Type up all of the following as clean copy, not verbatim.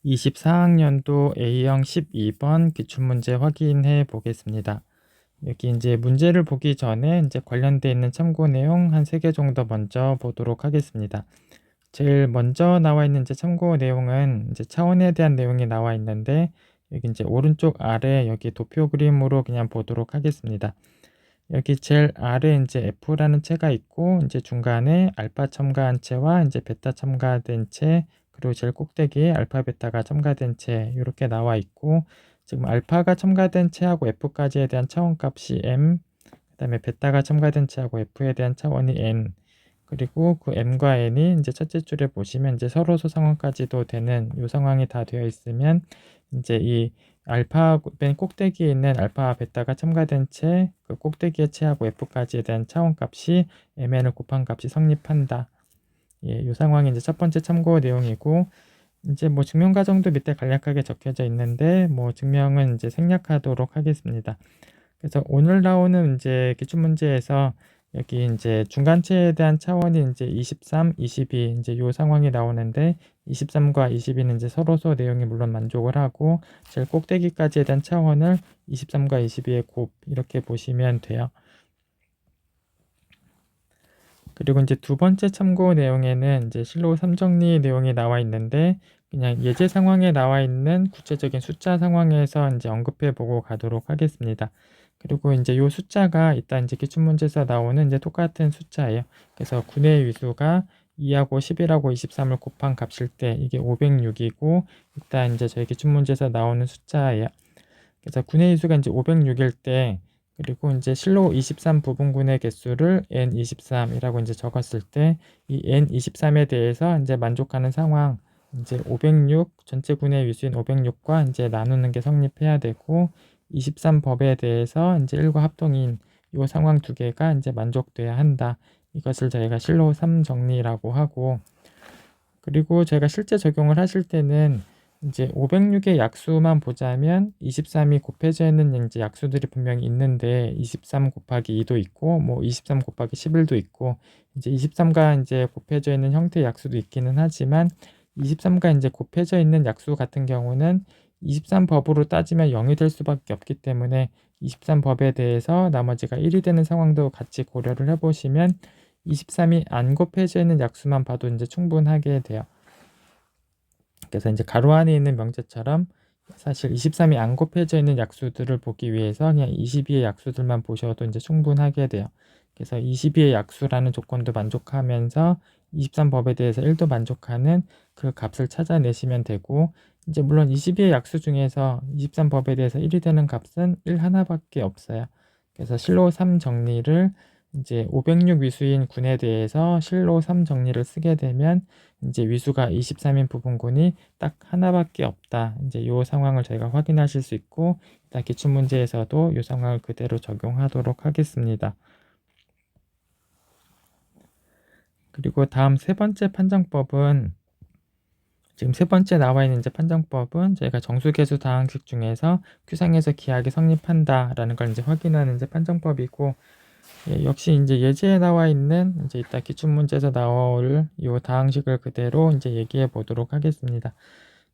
24학년도 A형 12번 기출문제 확인해 보겠습니다. 여기 이제 문제를 보기 전에 이제 관련되어 있는 참고 내용 한 3개 정도 먼저 보도록 하겠습니다. 제일 먼저 나와 있는 이제 참고 내용은 이제 차원에 대한 내용이 나와 있는데, 여기 이제 오른쪽 아래 여기 도표 그림으로 그냥 보도록 하겠습니다. 여기 제일 아래 이제 F라는 채가 있고, 이제 중간에 알파 첨가한 채와 이제 베타 첨가된 채, 그리고 제일 꼭대기에 알파 베타가 첨가된 채 이렇게 나와 있고, 지금 알파가 첨가된 채하고 F까지에 대한 차원값이 M, 그 다음에 베타가 첨가된 채하고 F에 대한 차원이 N, 그리고 그 M과 N이 이제 첫째 줄에 보시면 이제 서로 소상원까지도 되는 이 상황이 다 되어 있으면, 이제 이 알파 맨 꼭대기에 있는 알파 베타가 첨가된 채, 그 꼭대기의 채하고 F까지에 대한 차원값이 MN을 곱한 값이 성립한다. 예, 이 상황이 이제 첫 번째 참고 내용이고, 이제 뭐 증명 과정도 밑에 간략하게 적혀져 있는데, 뭐 증명은 이제 생략하도록 하겠습니다. 그래서 오늘 나오는 이제 기출 문제에서 여기 이제 중간체에 대한 차원이 이제 23, 22 이제 요 상황이 나오는데, 23과 22는 이제 서로서 내용이 물론 만족을 하고, 제일 꼭대기까지에 대한 차원을 23과 22의 곱 이렇게 보시면 돼요. 그리고 이제 두 번째 참고 내용에는 이제 실로 3정리 내용이 나와 있는데, 그냥 예제 상황에 나와 있는 구체적인 숫자 상황에서 이제 언급해 보고 가도록 하겠습니다. 그리고 이제 요 숫자가 일단 이제 기출문제에서 나오는 이제 똑같은 숫자예요. 그래서 9의 위수가 2하고 11하고 23을 곱한 값일 때 이게 506이고, 일단 이제 저희 기출문제에서 나오는 숫자예요. 그래서 9의 위수가 이제 506일 때, 그리고 이제 실로 23 부분군의 개수를 N23이라고 이제 적었을 때, 이 N23에 대해서 이제 만족하는 상황, 이제 506 전체 군의 위수인 506과 이제 나누는 게 성립해야 되고, 23법에 대해서 이제 1과 합동인 이 상황 두 개가 이제 만족돼야 한다. 이것을 저희가 실로 3정리라고 하고, 그리고 저희가 실제 적용을 하실 때는 이제 506의 약수만 보자면 23이 곱해져 있는 이제 약수들이 분명히 있는데, 23 곱하기 2도 있고, 뭐 23 곱하기 11도 있고, 이제 23과 이제 곱해져 있는 형태의 약수도 있기는 하지만, 23과 이제 곱해져 있는 약수 같은 경우는 23법으로 따지면 0이 될 수밖에 없기 때문에, 23법에 대해서 나머지가 1이 되는 상황도 같이 고려를 해보시면 23이 안 곱해져 있는 약수만 봐도 이제 충분하게 돼요. 그래서 이제 가로 안에 있는 명제처럼 사실 23이 안 곱해져 있는 약수들을 보기 위해서 그냥 22의 약수들만 보셔도 이제 충분하게 돼요. 그래서 22의 약수라는 조건도 만족하면서 23법에 대해서 1도 만족하는 그 값을 찾아내시면 되고, 이제 물론 22의 약수 중에서 23법에 대해서 1이 되는 값은 1 하나밖에 없어요. 그래서 실로 3 정리를 이제 506 위수인 군에 대해서 실로 3 정리를 쓰게 되면, 이제 위수가 23인 부분군이 딱 하나밖에 없다. 이제 이 상황을 저희가 확인하실 수 있고, 일단 기출문제에서도 이 상황을 그대로 적용하도록 하겠습니다. 그리고 다음 세 번째 판정법은, 지금 세 번째 나와 있는 이제 판정법은 저희가 정수계수 다항식 중에서 큐상에서 기하게 성립한다라는 걸 이제 확인하는 이제 판정법이고, 예, 역시 이제 예제에 나와 있는 이제 이따 기출문제에서 나올 이 다항식을 그대로 이제 얘기해 보도록 하겠습니다.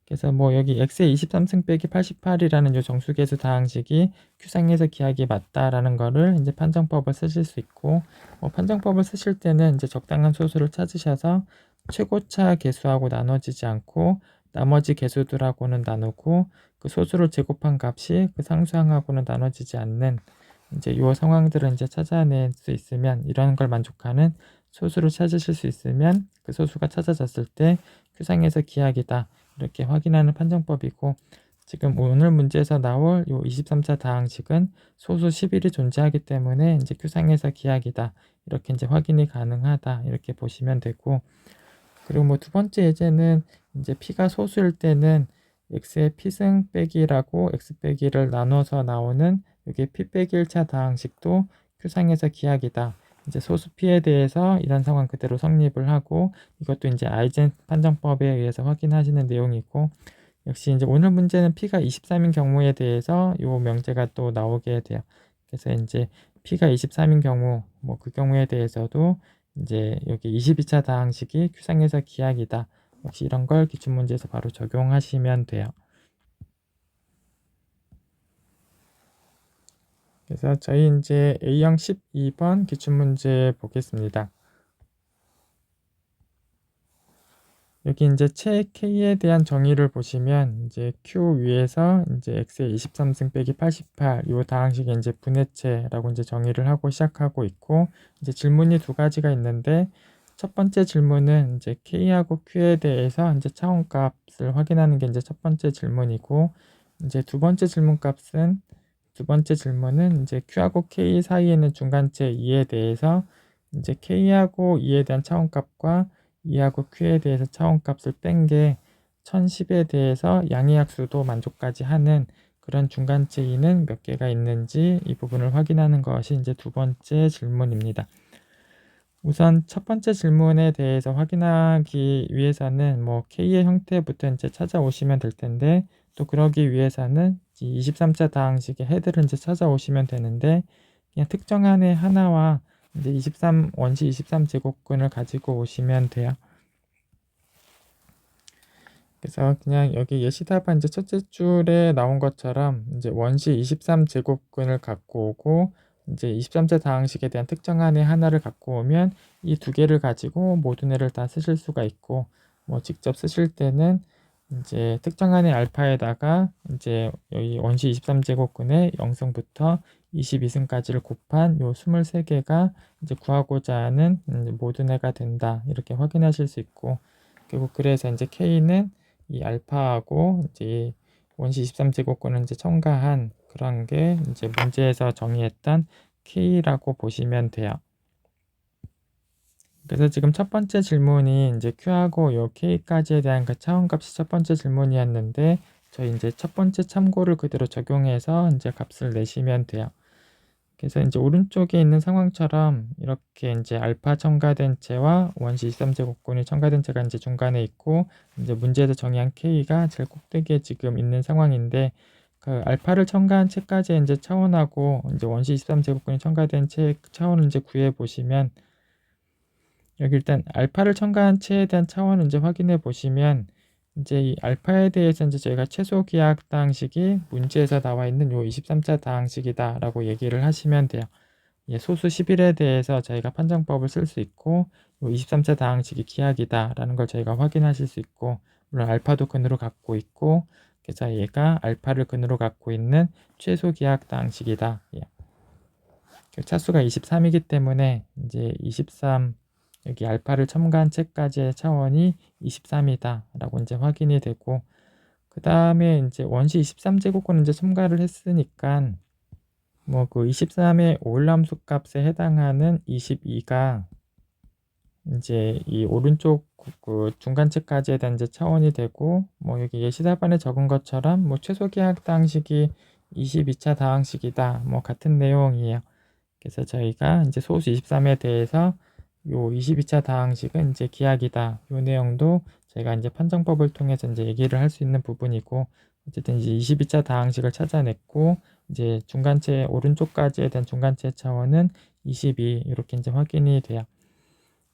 그래서 뭐 여기 x의 23승 빼기 88이라는 이 정수계수 다항식이 큐상에서 기하기 맞다라는 거를 이제 판정법을 쓰실 수 있고, 판정법을 쓰실 때는 이제 적당한 소수를 찾으셔서 최고차 개수하고 나눠지지 않고 나머지 개수들하고는 나누고, 그 소수를 제곱한 값이 그 상수항하고는 나눠지지 않는 이제 요 상황들을 이제 찾아낼 수 있으면, 이런 걸 만족하는 소수를 찾으실 수 있으면 그 소수가 찾아졌을 때 큐상에서 기하기다 이렇게 확인하는 판정법이고, 지금 오늘 문제에서 나올 요 23차 다항식은 소수 11이 존재하기 때문에 이제 큐상에서 기하기다 이렇게 이제 확인이 가능하다 이렇게 보시면 되고, 그리고 뭐 두 번째 예제는 이제 p가 소수일 때는 x의 p승 빼기라고 x 빼기를 나눠서 나오는 이게 p 빼기 1차 다항식도 큐상에서 기하기다. 이제 소수 p에 대해서 이런 상황 그대로 성립을 하고, 이것도 이제 아이젠 판정법에 의해서 확인하시는 내용이고, 역시 이제 오늘 문제는 p가 23인 경우에 대해서 이 명제가 또 나오게 돼요. 그래서 이제 p가 23인 경우, 뭐 그 경우에 대해서도 이제 여기 22차 다항식이 큐상에서 기하기다 역시 이런 걸 기출문제에서 바로 적용하시면 돼요. 그래서 저희 이제 A형 12번 기출문제 보겠습니다. 여기 이제 채 K에 대한 정의를 보시면 이제 Q 위에서 이제 X의 23승 빼기 88 요 다항식의 이제 분해체라고 이제 정의를 하고 시작하고 있고, 이제 질문이 두 가지가 있는데, 첫 번째 질문은 이제 K하고 Q에 대해서 이제 차원값을 확인하는 게 이제 첫 번째 질문이고, 이제 두 번째 질문은 이제 Q하고 K 사이에 있는 중간체 2에 대해서 이제 K하고 2에 대한 차원값과 2하고 Q에 대해서 차원값을 뺀 게 1010에 대해서 양의약수도 만족까지 하는 그런 중간체 2는 몇 개가 있는지 이 부분을 확인하는 것이 이제 두 번째 질문입니다. 우선 첫 번째 질문에 대해서 확인하기 위해서는 뭐 K의 형태부터 이제 찾아오시면 될 텐데, 또 그러기 위해서는 23차 다항식의 헤드를 이제 찾아오시면 되는데, 그냥 특정한의 하나와 이제 23 원시 23제곱근을 가지고 오시면 돼요. 그래서 그냥 여기 예시답안 이제 첫째 줄에 나온 것처럼 이제 원시 23제곱근을 갖고 오고, 이제 23차 다항식에 대한 특정한의 하나를 갖고 오면 이 두 개를 가지고 모든 애를 다 쓰실 수가 있고, 뭐 직접 쓰실 때는 이제 특정한의 알파에다가 이제 여기 원시 23제곱근의 0승부터 22승까지를 곱한 요 23개가 이제 구하고자 하는 모든 애가 된다, 이렇게 확인하실 수 있고, 결국 그래서 이제 K는 이 알파하고 이제 원시 23제곱근을 이제 첨가한 그런 게 이제 문제에서 정의했던 K라고 보시면 돼요. 그래서 지금 첫 번째 질문이 이제 Q하고 요 K까지에 대한 그 차원값이 첫 번째 질문이었는데, 저희 이제 첫 번째 참고를 그대로 적용해서 이제 값을 내시면 돼요. 그래서 이제 오른쪽에 있는 상황처럼 이렇게 이제 알파 첨가된 채와 원시 23제곱근이 첨가된 채가 이제 중간에 있고, 이제 문제에서 정의한 K가 제일 꼭대기에 지금 있는 상황인데, 그 알파를 첨가한 채까지 이제 차원하고 이제 원시 23제곱근이 첨가된 채 차원을 이제 구해 보시면, 여기 일단 알파를 첨가한 채에 대한 차원을 이제 확인해 보시면, 이제 이 알파에 대해서 이제 저희가 최소 기하 다항식이 문제에서 나와 있는 요 23차 다항식이다라고 얘기를 하시면 돼요. 소수 11에 대해서 저희가 판정법을 쓸 수 있고, 요 23차 다항식이 기하이다라는 걸 저희가 확인하실 수 있고, 물론 알파도 근으로 갖고 있고, 그래서 얘가 알파를 근으로 갖고 있는 최소 기하 다항식이다. 차수가 23이기 때문에 이제 23 여기 알파를 첨가한 채까지의 차원이 23이다 라고 이제 확인이 되고, 그 다음에 이제 원시 23제곱근을 이제 첨가를 했으니까 뭐 그 23의 오일함수 값에 해당하는 22가 이제 이 오른쪽 그 중간체까지에 대한 이제 차원이 되고, 뭐 여기 예시답안에 적은 것처럼 뭐 최소 기하 다항식이 22차 다항식이다, 뭐 같은 내용이에요. 그래서 저희가 이제 소수 23에 대해서 요 22차 다항식은 이제 기하이다, 요 내용도 저희가 이제 판정법을 통해서 이제 얘기를 할 수 있는 부분이고, 어쨌든 이제 22차 다항식을 찾아냈고, 이제 중간체 오른쪽까지에 대한 중간체 차원은 22 이렇게 이제 확인이 돼요.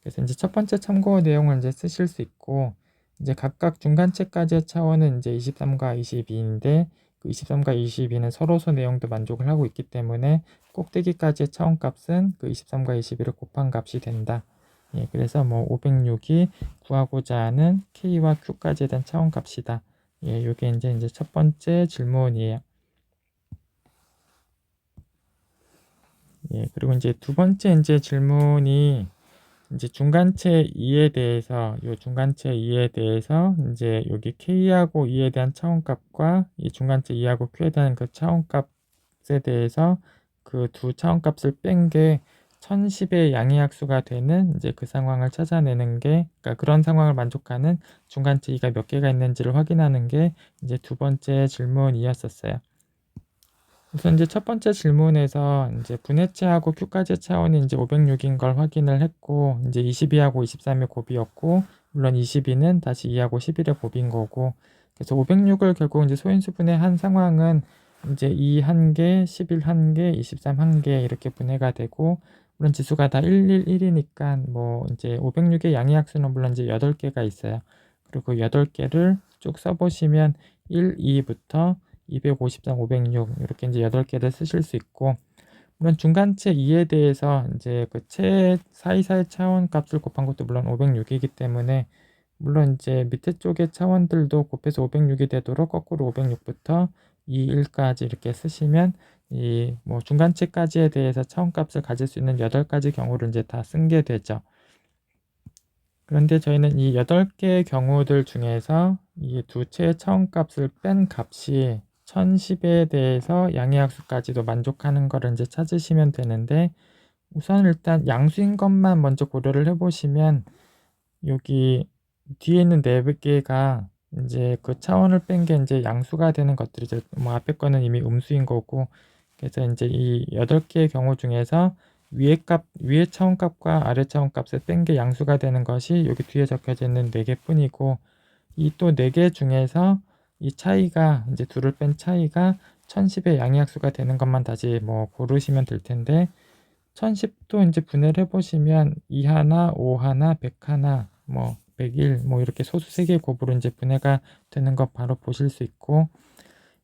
그래서 이제 첫 번째 참고 내용을 이제 쓰실 수 있고, 이제 각각 중간체까지의 차원은 이제 23과 22인데, 그 23과 22는 서로서 내용도 만족을 하고 있기 때문에 꼭대기까지의 차원값은 그 23과 22를 곱한 값이 된다. 그래서 뭐 506이 구하고자 하는 K와 Q까지에 대한 차원값이다. 요게 이제 첫 번째 질문이에요. 그리고 이제 두 번째 이제 질문이 이제 중간체 2에 대해서, 요 중간체 2에 대해서 이제 여기 K하고 2에 대한 차원값과 이 중간체 2하고 Q에 대한 그 차원값에 대해서 그 두 차원값을 뺀 게 1010의 양의약수가 되는 이제 그 상황을 찾아내는 게, 그러니까 그런 상황을 만족하는 중간체 2가 몇 개가 있는지를 확인하는 게 이제 두 번째 질문이었었어요. 우선 이제 첫 번째 질문에서 이제 분해체하고 Q까지 차원이 이제 506인 걸 확인을 했고, 이제 22하고 23의 곱이었고, 물론 22는 다시 2하고 11의 곱인 거고, 그래서 506을 결국 이제 소인수분해 한 상황은 이제 2 1개, 11 1개, 23 1개 이렇게 분해가 되고, 물론 지수가 다 1, 1, 1이니까 뭐 이제 506의 양의약수는 물론 이제 8개가 있어요. 그리고 8개를 쭉 써보시면 1, 2부터 253, 506 이렇게 이제 8개를 쓰실 수 있고, 물론 중간체 2에 대해서 이제 그 채 사이사이 차원 값을 곱한 것도 물론 506이기 때문에, 물론 이제 밑에 쪽의 차원들도 곱해서 506이 되도록 거꾸로 506부터 2, 1까지 이렇게 쓰시면 이 뭐 중간체까지에 대해서 차원값을 가질 수 있는 8가지 경우를 이제 다 쓴 게 되죠. 그런데 저희는 이 8개의 경우들 중에서 이 두 채의 차원값을 뺀 값이 1010에 대해서 양의학수까지도 만족하는 거를 이제 찾으시면 되는데, 우선 일단 양수인 것만 먼저 고려를 해보시면 여기 뒤에 있는 4개가 이제 그 차원을 뺀 게 이제 양수가 되는 것들이죠. 뭐 앞에 거는 이미 음수인 거고, 그래서 이제 이 8개의 경우 중에서 위에 차원값과 아래 차원값을 뺀 게 양수가 되는 것이 여기 뒤에 적혀져 있는 4개 뿐이고, 이 또 4개 중에서 이 차이가 이제 둘을 뺀 차이가 1010의 양의학수가 되는 것만 다시 뭐 고르시면 될 텐데, 1010도 이제 분해를 해보시면 2 하나, 5 하나, 100 하나, 뭐 101, 뭐 이렇게 소수 3개의 곱으로 이제 분해가 되는 거 바로 보실 수 있고,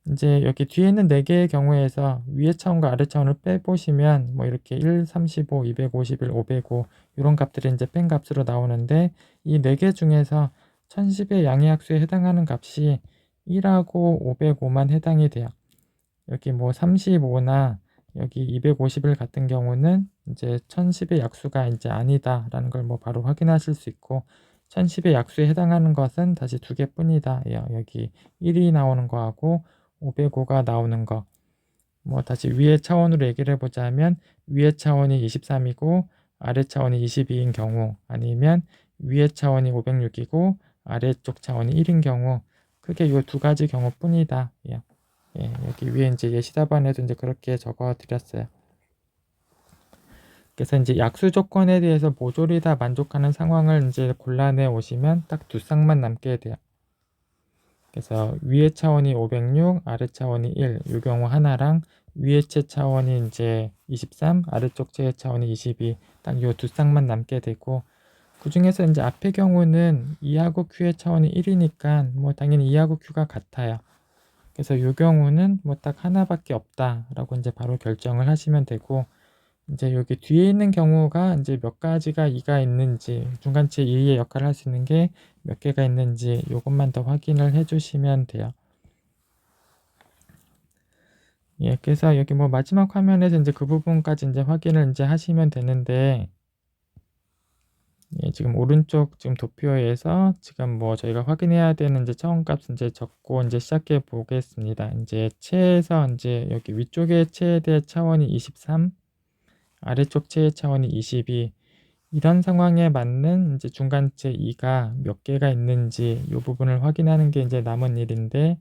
이제 여기 뒤에 있는 4개의 경우에서 위의 차원과 아래 차원을 빼보시면 뭐 이렇게 1, 35, 251, 505 이런 값들이 이제 뺀 값으로 나오는데, 이 4개 중에서 1010의 양의학수에 해당하는 값이 1하고 505만 해당이 돼요. 여기 뭐 35나 여기 251 같은 경우는 이제 1010의 약수가 이제 아니다라는 걸 뭐 바로 확인하실 수 있고, 1010의 약수에 해당하는 것은 다시 2개뿐이다. 여기 1이 나오는 거하고 505가 나오는 거. 뭐 다시 위의 차원으로 얘기를 해보자면 위의 차원이 23이고 아래 차원이 22인 경우, 아니면 위의 차원이 506이고 아래쪽 차원이 1인 경우, 크게 이 2가지 경우뿐이다. 여기 위에 이제 예시 답안에도 이제 그렇게 적어 드렸어요. 그래서 이제 약수 조건에 대해서 모조리 다 만족하는 상황을 이제 골라내 오시면 딱 2쌍만 남게 돼요. 그래서 위의 차원이 506, 아래 차원이 1, 이 경우 하나랑 위의 채 차원이 이제 23, 아래쪽 채 차원이 22, 딱 이 2쌍만 남게 되고, 그 중에서 이제 앞의 경우는 2하고 Q의 차원이 1이니까 뭐 당연히 2하고 Q가 같아요. 그래서 이 경우는 뭐 딱 하나밖에 없다라고 이제 바로 결정을 하시면 되고, 이제 여기 뒤에 있는 경우가 이제 몇 가지가 2가 있는지, 중간체 2의 역할을 할 수 있는 게 몇 개가 있는지 이것만 더 확인을 해주시면 돼요. 그래서 여기 뭐 마지막 화면에서 이제 그 부분까지 이제 확인을 이제 하시면 되는데, 지금 오른쪽 지금 도표에서 지금 뭐 저희가 확인해야 되는 이제 차원값 이제 적고 이제 시작해 보겠습니다. 이제 채에서 이제 여기 위쪽의 채에 대해 차원이 23, 아래쪽 채의 차원이 22, 이런 상황에 맞는 이제 중간체 2가 몇 개가 있는지 이 부분을 확인하는 게 이제 남은 일인데,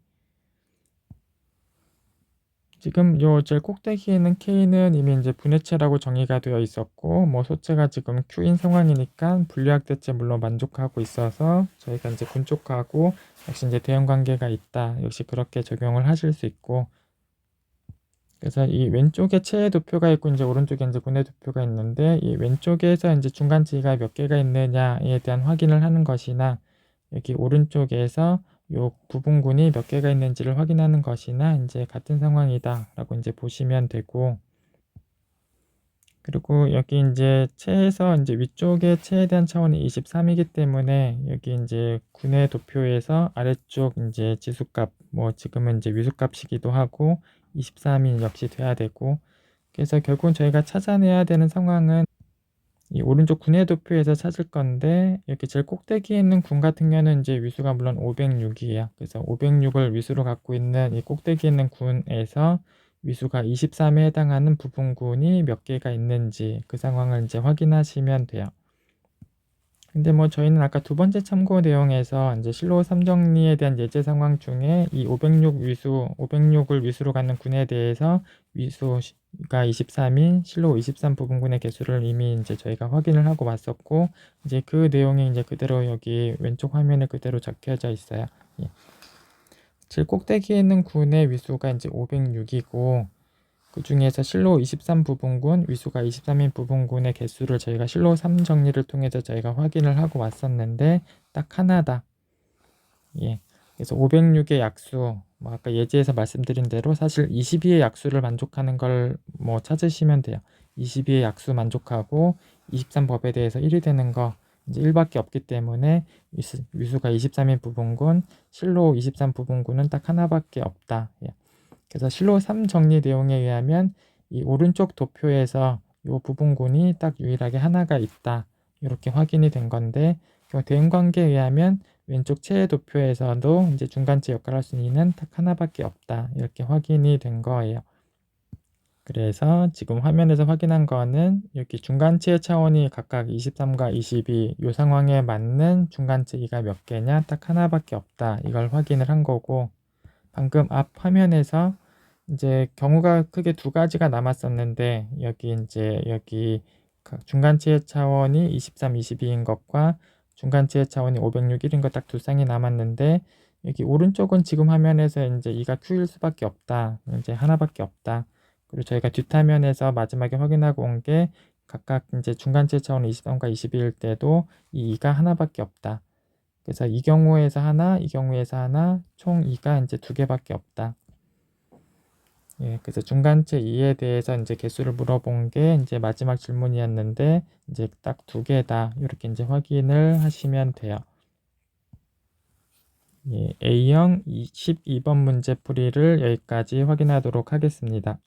지금 요 제일 꼭대기에 있는 K는 이미 이제 분해체라고 정의가 되어 있었고, 뭐 소체가 지금 Q인 상황이니까 분리학 대체 물론 만족하고 있어서 저희가 이제 군쪽하고 역시 이제 대응 관계가 있다, 역시 그렇게 적용을 하실 수 있고, 그래서 이 왼쪽에 체의 도표가 있고 이제 오른쪽에 이제 분해 도표가 있는데, 이 왼쪽에서 이제 중간체가 몇 개가 있느냐에 대한 확인을 하는 것이나, 여기 오른쪽에서 요 부분군이 몇 개가 있는지를 확인하는 것이나 이제 같은 상황이다라고 이제 보시면 되고, 그리고 여기 이제 체에서 이제 위쪽의 체에 대한 차원이 23이기 때문에 여기 이제 군의 도표에서 아래쪽 이제 지수값, 뭐 지금은 이제 위수값이기도 하고 23이 역시 돼야 되고, 그래서 결국은 저희가 찾아내야 되는 상황은 이 오른쪽 군의 도표에서 찾을 건데, 이렇게 제일 꼭대기에 있는 군 같은 경우는 이제 위수가 물론 506이에요. 그래서 506을 위수로 갖고 있는 이 꼭대기에 있는 군에서 위수가 23에 해당하는 부분군이 몇 개가 있는지 그 상황을 이제 확인하시면 돼요. 근데 뭐 저희는 아까 2번째 참고 내용에서 이제 실로 3정리에 대한 예제 상황 중에 이 506을 위수로 갖는 군에 대해서 위수가 23인 실로 23 부분군의 개수를 이미 이제 저희가 확인을 하고 왔었고, 이제 그 내용이 이제 그대로 여기 왼쪽 화면에 그대로 적혀져 있어요. 제일 꼭대기에 있는 군의 위수가 이제 506이고, 그 중에서 실로 23 부분군, 위수가 23인 부분군의 개수를 저희가 실로 3 정리를 통해서 저희가 확인을 하고 왔었는데 딱 하나다. 예. 그래서 506의 약수, 뭐 아까 예제에서 말씀드린 대로 사실 22의 약수를 만족하는 걸 뭐 찾으시면 돼요. 22의 약수 만족하고 23법에 대해서 1이 되는 거 이제 1밖에 없기 때문에 위수가 23인 부분군, 실로 23 부분군은 딱 하나밖에 없다. 예. 그래서 실로 3 정리 내용에 의하면 이 오른쪽 도표에서 이 부분군이 딱 유일하게 하나가 있다. 이렇게 확인이 된 건데, 대응관계에 의하면 왼쪽 최애 도표에서도 이제 중간체 역할을 할 수 있는 딱 하나밖에 없다. 이렇게 확인이 된 거예요. 그래서 지금 화면에서 확인한 거는 이렇게 중간체의 차원이 각각 23과 22, 이 상황에 맞는 중간체가 몇 개냐? 딱 하나밖에 없다. 이걸 확인을 한 거고, 방금 앞 화면에서 이제 경우가 크게 두 가지가 남았었는데, 여기 중간치의 차원이 23, 22인 것과 중간치의 차원이 506, 1인 것 딱 두 쌍이 남았는데, 여기 오른쪽은 지금 화면에서 이제 이가 Q일 수밖에 없다. 이제 하나밖에 없다. 그리고 저희가 뒷화면에서 마지막에 확인하고 온 게 각각 이제 중간치의 차원이 23과 22일 때도 이 2가 하나밖에 없다. 그래서 이 경우에서 하나, 이 경우에서 하나, 총 2가 이제 두 개밖에 없다. 예, 그래서 중간체 2에 대해서 이제 개수를 물어본 게 이제 마지막 질문이었는데, 이제 딱 두 개다. 이렇게 이제 확인을 하시면 돼요. 예, A형 12번 문제 풀이를 여기까지 확인하도록 하겠습니다.